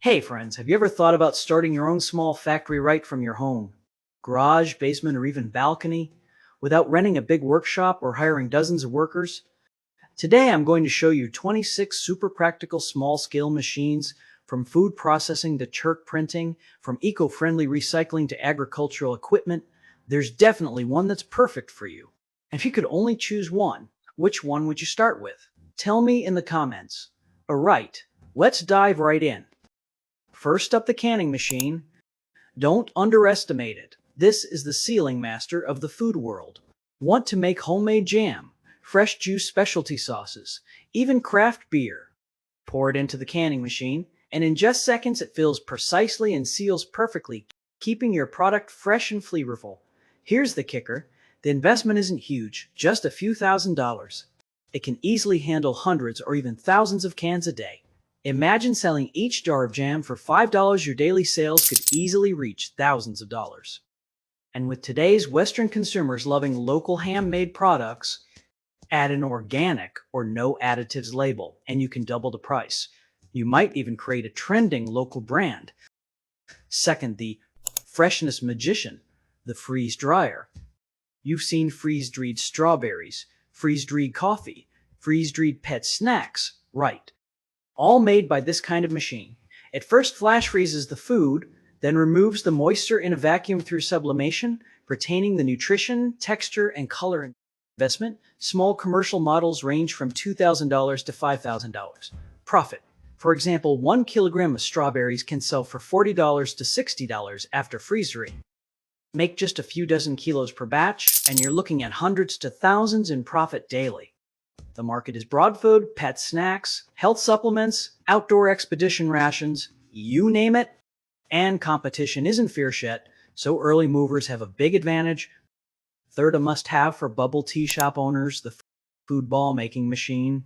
Hey friends, have you ever thought about starting your own small factory right from your home, garage, basement, or even balcony without renting a big workshop or hiring dozens of workers? Today I'm going to show you 26 super practical small-scale machines from food processing to chalk printing, from eco-friendly recycling to agricultural equipment. There's definitely one that's perfect for you. And if you could only choose one, which one would you start with? Tell me in the comments. Alright, let's dive right in. First up, the canning machine. Don't underestimate it. This is the sealing master of the food world. Want to make homemade jam, fresh juice specialty sauces, even craft beer? Pour it into the canning machine, and in just seconds it fills precisely and seals perfectly, keeping your product fresh and flavorful. Here's the kicker. The investment isn't huge, just a few $1,000s. It can easily handle hundreds or even thousands of cans a day. Imagine selling each jar of jam for $5. Your daily sales could easily reach thousands of dollars. And with today's Western consumers loving local handmade products, add an organic or no additives label and you can double the price. You might even create a trending local brand. Second, the freshness magician, the freeze dryer. You've seen freeze-dried strawberries, freeze-dried coffee, freeze-dried pet snacks, right? All made by this kind of machine. It first flash freezes the food, then removes the moisture in a vacuum through sublimation, retaining the nutrition, texture, and color. Investment, small commercial models range from $2,000 to $5,000. Profit. For example, 1 kilogram of strawberries can sell for $40 to $60 after freezing. Make just a few dozen kilos per batch, and you're looking at hundreds to thousands in profit daily. The market is broad food, pet snacks, health supplements, outdoor expedition rations, you name it. And competition isn't fierce yet, so early movers have a big advantage. Third, a must-have for bubble tea shop owners, the food ball making machine.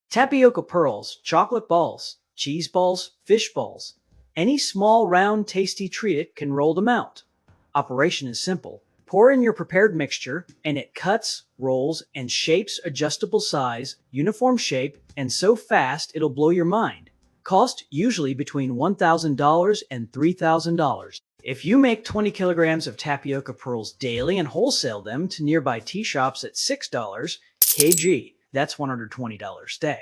Tapioca pearls, chocolate balls, cheese balls, fish balls. Any small, round, tasty treat it can roll them out. Operation is simple. Pour in your prepared mixture, and it cuts, rolls, and shapes adjustable size, uniform shape, and so fast it'll blow your mind. Cost usually between $1,000 and $3,000. If you make 20 kilograms of tapioca pearls daily and wholesale them to nearby tea shops at $6 kg, that's $120 a day.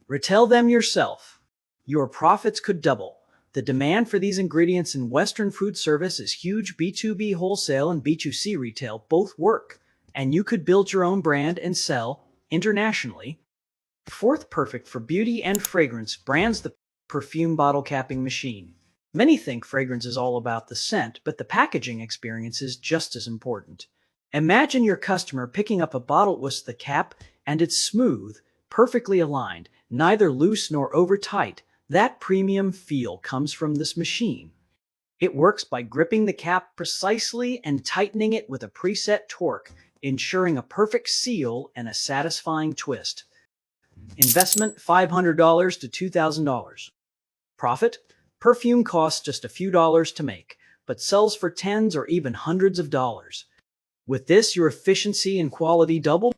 Retail them yourself. Your profits could double. The demand for these ingredients in Western food service is huge. B2B wholesale and B2C retail both work, and you could build your own brand and sell internationally. Fourth, perfect for beauty and fragrance brands, the Perfume bottle capping machine. Many think fragrance is all about the scent, but the packaging experience is just as important. Imagine your customer picking up a bottle with the cap, and it's smooth, perfectly aligned, neither loose nor over tight. That premium feel comes from this machine. It works by gripping the cap precisely and tightening it with a preset torque, ensuring a perfect seal and a satisfying twist. Investment $500 to $2,000. Profit? Perfume costs just a few dollars to make, but sells for tens or even hundreds of dollars. With this, your efficiency and quality double.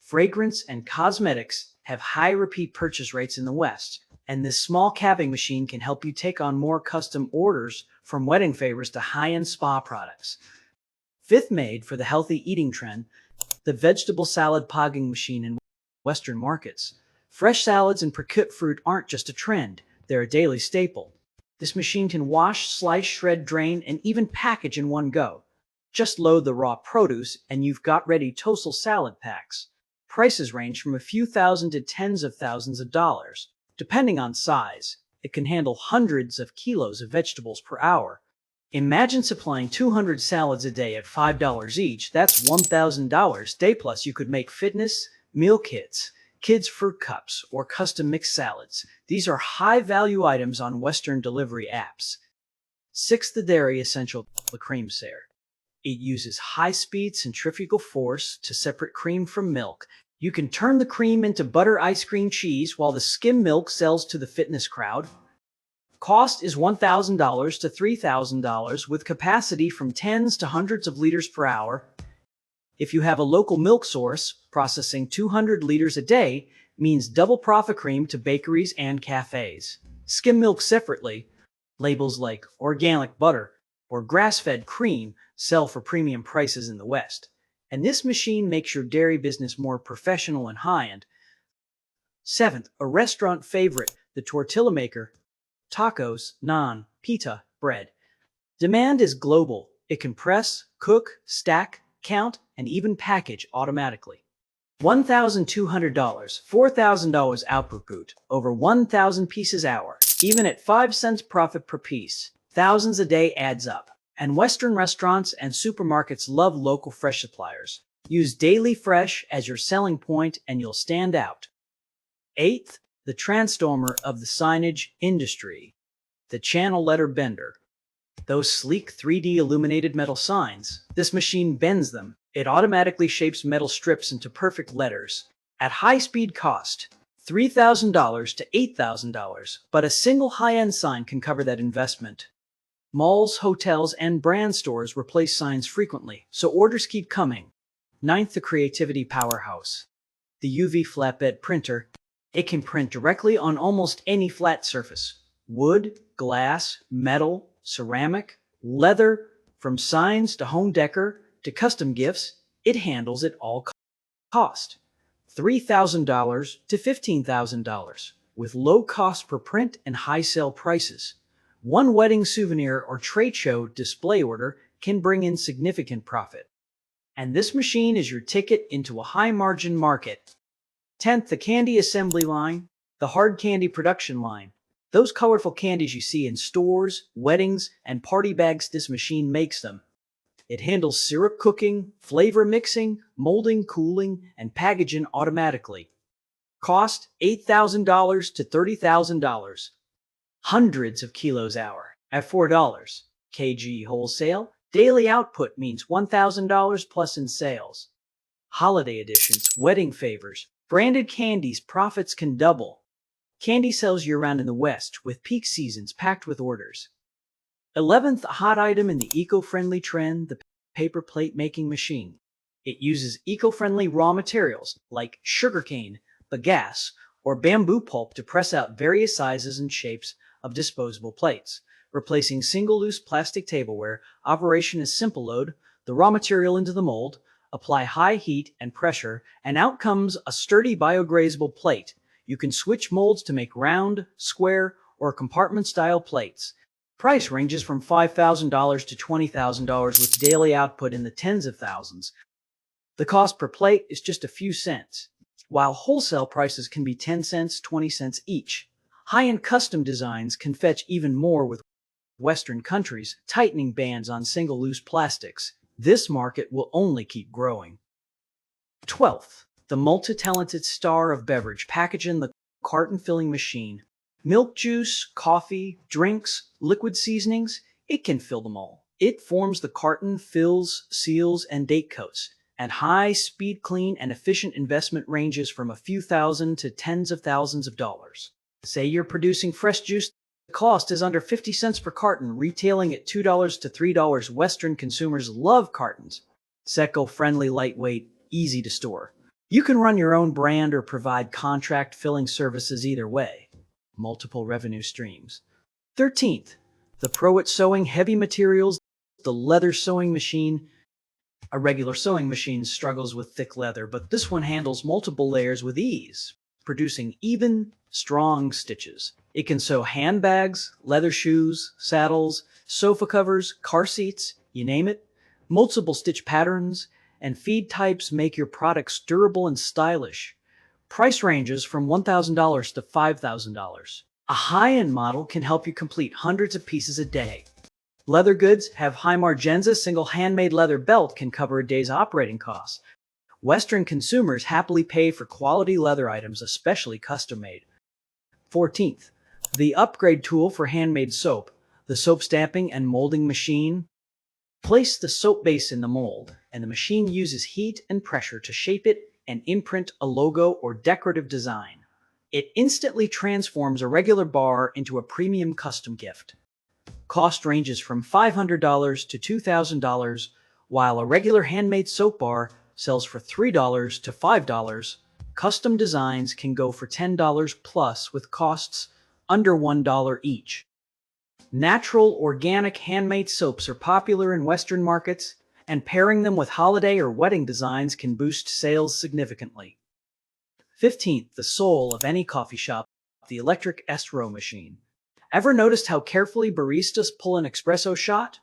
Fragrance and cosmetics have high repeat purchase rates in the West, and this small capping machine can help you take on more custom orders, from wedding favors to high-end spa products. Fifth, made for the healthy eating trend, the vegetable salad pogging machine in Western markets. Fresh salads and pre-cut fruit aren't just a trend, they're a daily staple. This machine can wash, slice, shred, drain, and even package in one go. Just load the raw produce and you've got ready total salad packs. Prices range from a few thousand to tens of thousands of dollars. Depending on size, it can handle hundreds of kilos of vegetables per hour. Imagine supplying 200 salads a day at $5 each. That's $1,000 a day, plus you could make fitness, meal kits, kids' fruit cups, or custom mixed salads. These are high-value items on Western delivery apps. Sixth, the dairy essential, the cream sayer. It uses high-speed centrifugal force to separate cream from milk. You can turn the cream into butter, ice cream, cheese, while the skim milk sells to the fitness crowd. Cost is $1,000 to $3,000 with capacity from tens to hundreds of liters per hour. If you have a local milk source processing 200 liters a day, means double profit cream to bakeries and cafes. Skim milk separately. Labels like organic butter or grass-fed cream sell for premium prices in the West. And this machine makes your dairy business more professional and high-end. Seventh, a restaurant favorite, the Tortilla maker. Tacos, naan, pita, bread. Demand is global. It can press, cook, stack, count, and even package automatically. $1,200, $4,000 output, over 1,000 pieces hour. Even at 5 cents profit per piece, thousands a day adds up. And Western restaurants and supermarkets love local fresh suppliers. Use daily fresh as your selling point and you'll stand out. Eighth, the transformer of the signage industry, the channel letter bender. Those sleek 3D illuminated metal signs, this machine bends them. It automatically shapes metal strips into perfect letters. At high speed cost, $3,000 to $8,000, but a single high-end sign can cover that investment. Malls, hotels, and brand stores replace signs frequently, so orders keep coming. Ninth, the creativity powerhouse, the UV Flatbed Printer. It can print directly on almost any flat surface. Wood, glass, metal, ceramic, leather, from signs to home decor to custom gifts, it handles it all. Cost $3,000 to $15,000 with low cost per print and high sale prices. One wedding souvenir or trade show display order can bring in significant profit. And this machine is your ticket into a high margin market. 10th, the candy assembly line, the hard candy production line. Those colorful candies you see in stores, weddings, and party bags, this machine makes them. It handles syrup cooking, flavor mixing, molding, cooling, and packaging automatically. Cost $8,000 to $30,000. Hundreds of kilos hour at $4 kg wholesale. Daily output means $1,000 plus in sales. Holiday editions, wedding favors, branded candies, profits can double. Candy sells year-round in the West, with peak seasons packed with orders. 11th, a hot item in the eco-friendly trend, the paper plate making machine. It uses eco-friendly raw materials like sugarcane, bagasse, or bamboo pulp to press out various sizes and shapes of disposable plates, replacing single-use plastic tableware. Operation is simple. Load the raw material into the mold, apply high heat and pressure, and out comes a sturdy biodegradable plate. You can switch molds to make round, square, or compartment-style plates. Price ranges from $5,000 to $20,000 with daily output in the tens of thousands. The cost per plate is just a few cents, while wholesale prices can be 10 cents, 20 cents each. High-end custom designs can fetch even more with Western countries tightening bans on single-use plastics. This market will only keep growing. 12th, the multi-talented star of beverage packaging, the carton filling machine. Milk juice, coffee, drinks, liquid seasonings, it can fill them all. It forms the carton, fills, seals, and date coats. And high-speed, clean, and efficient investment ranges from a few thousand to tens of thousands of dollars. Say you're producing fresh juice, the cost is under 50 cents per carton, retailing at $2 to $3. Western consumers love cartons. Eco-friendly, lightweight, easy to store. You can run your own brand or provide contract filling services either way. Multiple revenue streams. 13th, the Pro at Sewing heavy materials, the leather sewing machine. A regular sewing machine struggles with thick leather, but this one handles multiple layers with ease, producing even, strong stitches. It can sew handbags, leather shoes, saddles, sofa covers, car seats, you name it. Multiple stitch patterns and feed types make your products durable and stylish. Price ranges from $1,000 to $5,000. A high-end model can help you complete hundreds of pieces a day. Leather goods have high margins. A single handmade leather belt can cover a day's operating costs. Western consumers happily pay for quality leather items, especially custom-made. 14th, the upgrade tool for handmade soap, the soap stamping and molding machine. Place the soap base in the mold, and the machine uses heat and pressure to shape it and imprint a logo or decorative design. It instantly transforms a regular bar into a premium custom gift. Cost ranges from $500 to $2,000, while a regular handmade soap bar sells for $3 to $5. Custom designs can go for $10 plus with costs under $1 each. Natural, organic, handmade soaps are popular in Western markets, and pairing them with holiday or wedding designs can boost sales significantly. 15th, the soul of any coffee shop, the electric espresso machine. Ever noticed how carefully baristas pull an espresso shot?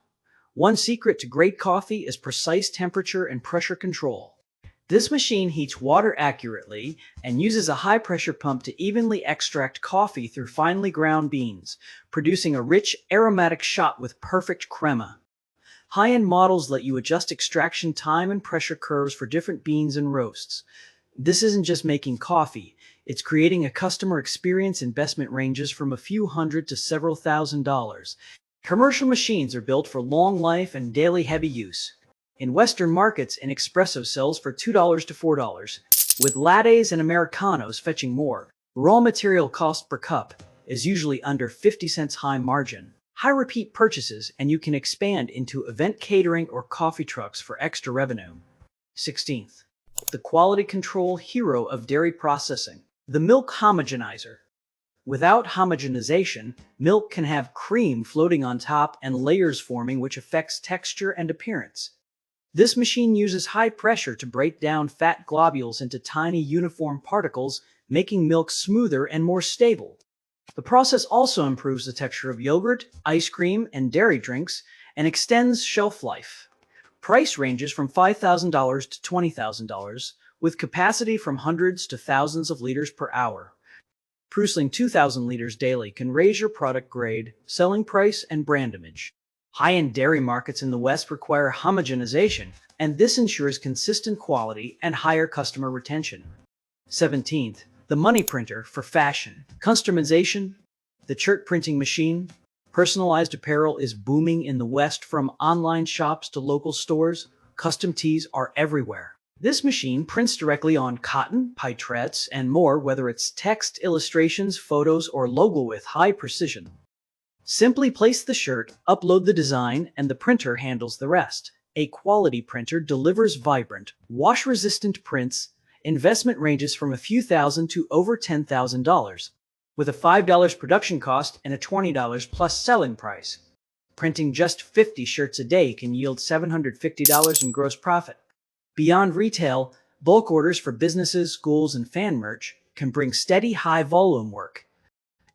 One secret to great coffee is precise temperature and pressure control. This machine heats water accurately and uses a high-pressure pump to evenly extract coffee through finely ground beans, producing a rich, aromatic shot with perfect crema. High-end models let you adjust extraction time and pressure curves for different beans and roasts. This isn't just making coffee, it's creating a customer experience. Investment ranges from a few hundred to several $1,000s. Commercial machines are built for long life and daily heavy use. In Western markets, an espresso sells for $2 to $4, with lattes and Americanos fetching more. Raw material cost per cup is usually under 50 cents. High margin, high repeat purchases, and you can expand into event catering or coffee trucks for extra revenue. 16th, the quality control hero of dairy processing, the milk homogenizer. Without homogenization, milk can have cream floating on top and layers forming, which affects texture and appearance. This machine uses high pressure to break down fat globules into tiny uniform particles, making milk smoother and more stable. The process also improves the texture of yogurt, ice cream, and dairy drinks, and extends shelf life. Price ranges from $5,000 to $20,000, with capacity from hundreds to thousands of liters per hour. Producing 2,000 liters daily can raise your product grade, selling price, and brand image. High-end dairy markets in the West require homogenization, and this ensures consistent quality and higher customer retention. 17th, the money printer for fashion. Customization, the chart printing machine. Personalized apparel is booming in the West. From online shops to local stores, custom tees are everywhere. This machine prints directly on cotton, pietraits, and more, whether it's text, illustrations, photos, or logo, with high precision. Simply place the shirt, upload the design, and the printer handles the rest. A quality printer delivers vibrant, wash-resistant prints. Investment ranges from a few thousand to over $10,000, with a $5 production cost and a $20 plus selling price. Printing just 50 shirts a day can yield $750 in gross profit. Beyond retail, bulk orders for businesses, schools, and fan merch can bring steady, high-volume work.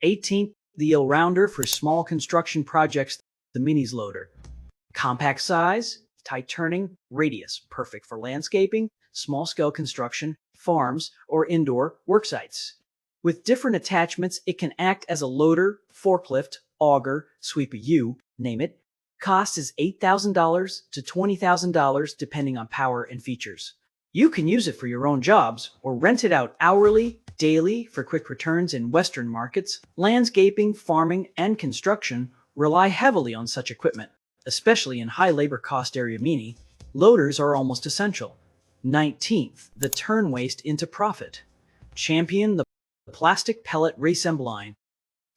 18th, the all-rounder for small construction projects, the Minis Loader. Compact size, tight turning radius, perfect for landscaping, small-scale construction, farms, or indoor worksites. With different attachments, it can act as a loader, forklift, auger, sweeper, you name it. Cost is $8,000 to $20,000 depending on power and features. You can use it for your own jobs or rent it out hourly, daily for quick returns. In Western markets, landscaping, farming, and construction rely heavily on such equipment, especially in high labor cost area. Mini loaders are almost essential. 19th, the turn waste into profit. Champion the plastic pellet reassembly line.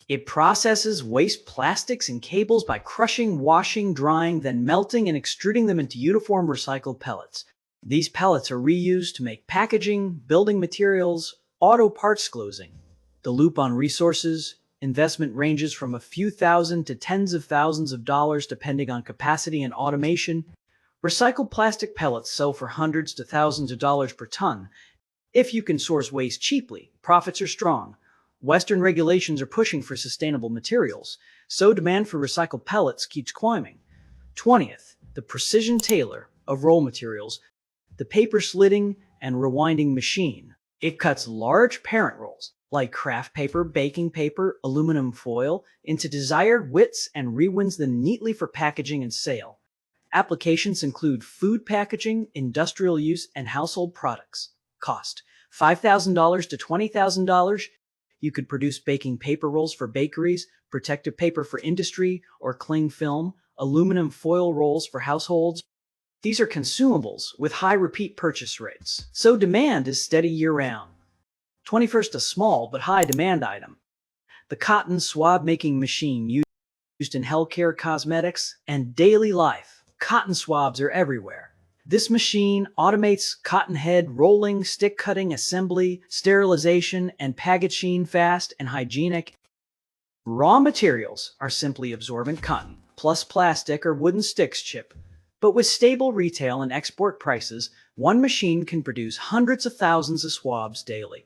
It processes waste plastics and cables by crushing, washing, drying, then melting and extruding them into uniform recycled pellets. These pellets are reused to make packaging, building materials, auto parts. Closing the loop on resources. Investment ranges from a few thousand to tens of thousands of dollars depending on capacity and automation. Recycled plastic pellets sell for hundreds to thousands of dollars per ton. If you can source waste cheaply, profits are strong. Western regulations are pushing for sustainable materials, so demand for recycled pellets keeps climbing. 20th, the precision tailor of roll materials, the paper slitting and rewinding machine. It cuts large parent rolls, like craft paper, baking paper, aluminum foil, into desired widths and rewinds them neatly for packaging and sale. Applications include food packaging, industrial use, and household products. Cost $5,000 to $20,000. You could produce baking paper rolls for bakeries, protective paper for industry, or cling film, aluminum foil rolls for households. These are consumables with high repeat purchase rates, so demand is steady year-round. 21st, a small but high demand item. The cotton swab making machine used in healthcare, cosmetics, and daily life. Cotton swabs are everywhere. This machine automates cotton head rolling, stick cutting, assembly, sterilization, and packaging fast and hygienic. Raw materials are simply absorbent cotton, plus plastic or wooden sticks chip. But with stable retail and export prices, one machine can produce hundreds of thousands of swabs daily.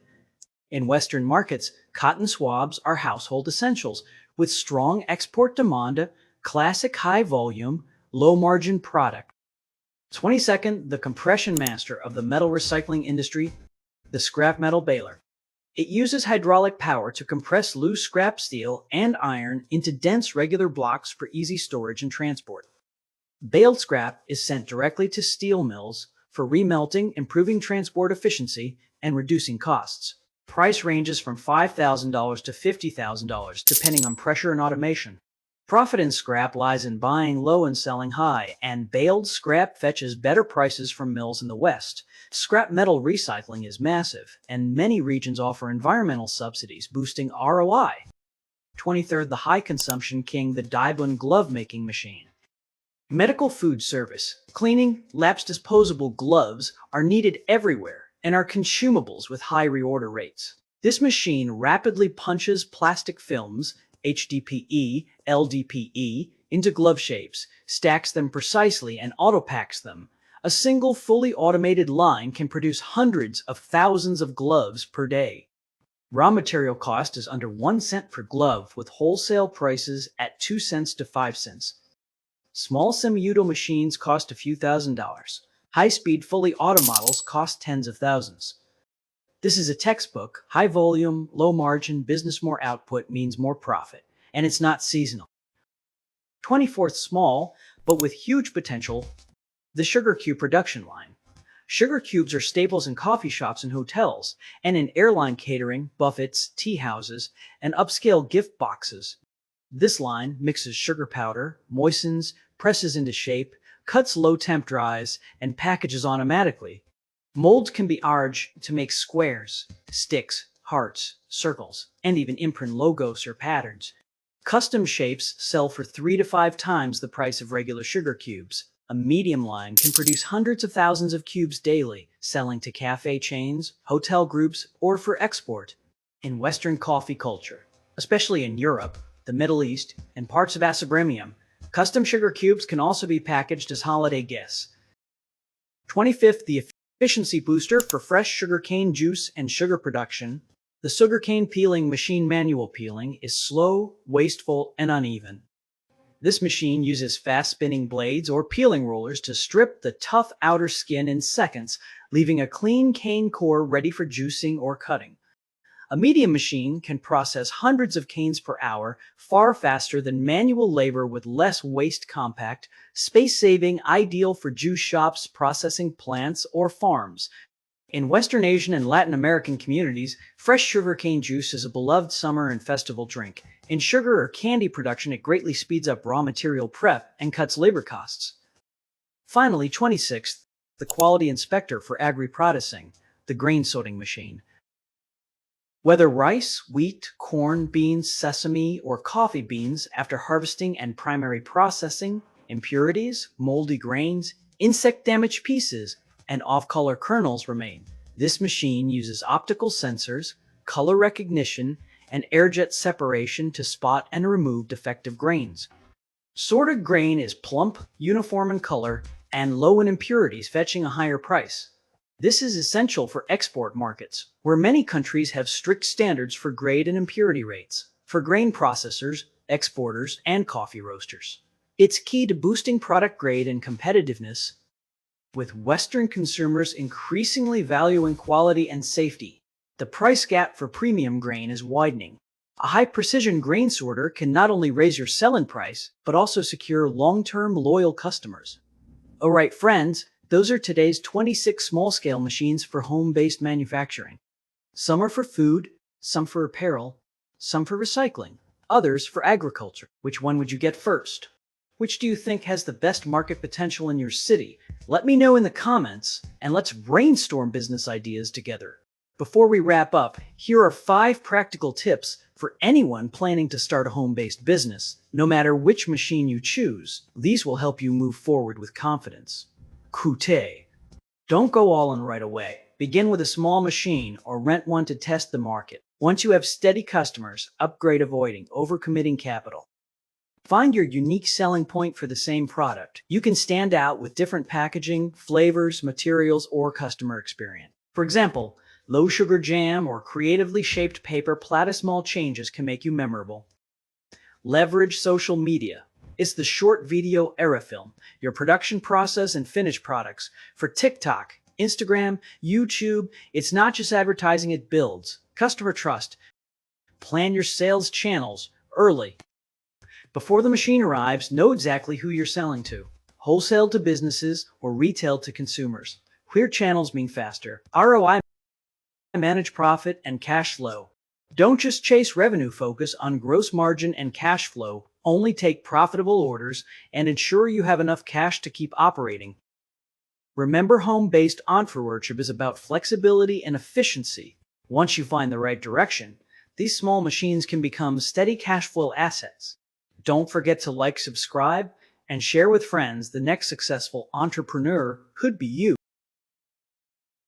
In Western markets, cotton swabs are household essentials, with strong export demand, classic high-volume, low-margin product. 22nd, the compression master of the metal recycling industry, the scrap metal baler. It uses hydraulic power to compress loose scrap steel and iron into dense regular blocks for easy storage and transport. Baled scrap is sent directly to steel mills for remelting, improving transport efficiency, and reducing costs. Price ranges from $5,000 to $50,000 depending on pressure and automation. Profit in scrap lies in buying low and selling high, and baled scrap fetches better prices from mills in the West. Scrap metal recycling is massive, and many regions offer environmental subsidies, boosting ROI. 23rd, the high consumption king, the Dibon glove making machine. Medical food service, cleaning, labs disposable gloves are needed everywhere and are consumables with high reorder rates. This machine rapidly punches plastic films, HDPE, LDPE, into glove shapes, stacks them precisely, and auto-packs them. A single fully automated line can produce hundreds of thousands of gloves per day. Raw material cost is under 1 cent per glove, with wholesale prices at 2 cents to 5 cents. Small semi-auto machines cost a few $1,000s. High-speed fully auto models cost tens of thousands. This is a textbook. High volume, low margin, business, more output means more profit, and it's not seasonal. 24th, small, but with huge potential, the sugar cube production line. Sugar cubes are staples in coffee shops and hotels, and in airline catering, buffets, tea houses, and upscale gift boxes. This line mixes sugar powder, moistens, presses into shape, cuts low temp, dries, and packages automatically. Molds can be arranged to make squares, sticks, hearts, circles, and even imprint logos or patterns. Custom shapes sell for 3 to 5 times the price of regular sugar cubes. A medium line can produce hundreds of thousands of cubes daily, selling to cafe chains, hotel groups, or for export. In Western coffee culture, especially in Europe, the Middle East, and parts of Asia, custom sugar cubes can also be packaged as holiday gifts. 25th, the efficiency booster for fresh sugarcane juice and sugar production. The sugarcane peeling machine. Manual peeling is slow, wasteful, and uneven. This machine uses fast-spinning blades or peeling rollers to strip the tough outer skin in seconds, leaving a clean cane core ready for juicing or cutting. A medium machine can process hundreds of canes per hour, far faster than manual labor with less waste. Compact, space-saving, ideal for juice shops, processing plants, or farms. In Western Asian and Latin American communities, fresh sugarcane juice is a beloved summer and festival drink. In sugar or candy production, it greatly speeds up raw material prep and cuts labor costs. Finally, 26th, the quality inspector for agri-processing, the grain sorting machine. Whether rice, wheat, corn, beans, sesame, or coffee beans, after harvesting and primary processing, impurities, moldy grains, insect-damaged pieces, and off-color kernels remain. This machine uses optical sensors, color recognition, and air-jet separation to spot and remove defective grains. Sorted grain is plump, uniform in color, and low in impurities, fetching a higher price. This is essential for export markets, where many countries have strict standards for grade and impurity rates, for grain processors, exporters, and coffee roasters. It's key to boosting product grade and competitiveness, with Western consumers increasingly valuing quality and safety. The price gap for premium grain is widening. A high-precision grain sorter can not only raise your selling price, but also secure long-term loyal customers. Alright friends, those are today's 26 small-scale machines for home-based manufacturing. Some are for food, some for apparel, some for recycling, others for agriculture. Which one would you get first? Which do you think has the best market potential in your city? Let me know in the comments, and let's brainstorm business ideas together. Before we wrap up, here are 5 practical tips for anyone planning to start a home-based business. No matter which machine you choose, these will help you move forward with confidence. coûter. Don't go all in right away. Begin with a small machine or rent one to test the market. Once you have steady customers, upgrade, avoiding overcommitting capital. Find your unique selling point for the same product. You can stand out with different packaging, flavors, materials, or customer experience. For example, low sugar jam or creatively shaped paper platter. Small changes can make you memorable. Leverage social media. It's the short video era. Film your production process and finished products for TikTok, Instagram, YouTube. It's not just advertising, it builds customer trust. Plan your sales channels early. Before the machine arrives, know exactly who you're selling to. Wholesale to businesses or retail to consumers. Clear channels mean faster ROI. Manage profit and cash flow. Don't just chase revenue, focus on gross margin and cash flow. Only take profitable orders and ensure you have enough cash to keep operating. Remember, home-based entrepreneurship is about flexibility and efficiency. Once you find the right direction, these small machines can become steady cash flow assets. Don't forget to like, subscribe, and share with friends. The next successful entrepreneur could be you.